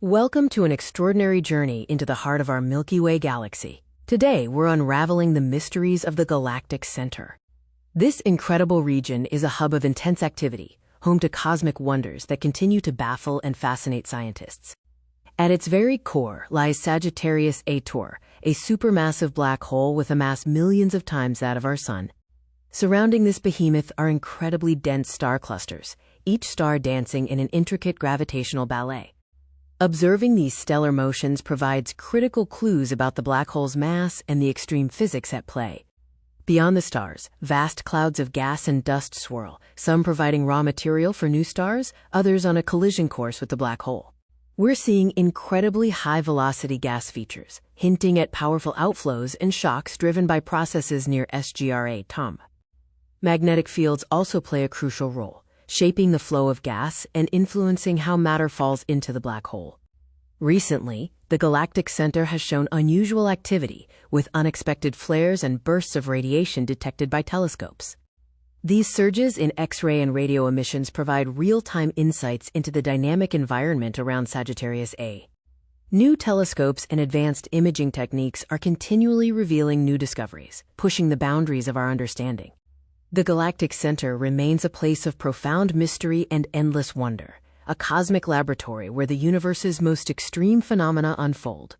Welcome to an extraordinary journey into the heart of our Milky Way galaxy. Today, we're unraveling the mysteries of the galactic center. This incredible region is a hub of intense activity, home to cosmic wonders that continue to baffle and fascinate scientists. At its very core lies Sagittarius A, a supermassive black hole with a mass millions of times that of our Sun. Surrounding this behemoth are incredibly dense star clusters, each star dancing in an intricate gravitational ballet. Observing these stellar motions provides critical clues about the black hole's mass and the extreme physics at play. Beyond the stars, vast clouds of gas and dust swirl, some providing raw material for new stars, others on a collision course with the black hole. We're seeing incredibly high-velocity gas features, hinting at powerful outflows and shocks driven by processes near SGRA TOM. Magnetic fields also play a crucial role, shaping the flow of gas and influencing how matter falls into the black hole. Recently, the galactic center has shown unusual activity, with unexpected flares and bursts of radiation detected by telescopes. These surges in X-ray and radio emissions provide real-time insights into the dynamic environment around Sagittarius A. New telescopes and advanced imaging techniques are continually revealing new discoveries, pushing the boundaries of our understanding. The galactic center remains a place of profound mystery and endless wonder, a cosmic laboratory where the universe's most extreme phenomena unfold.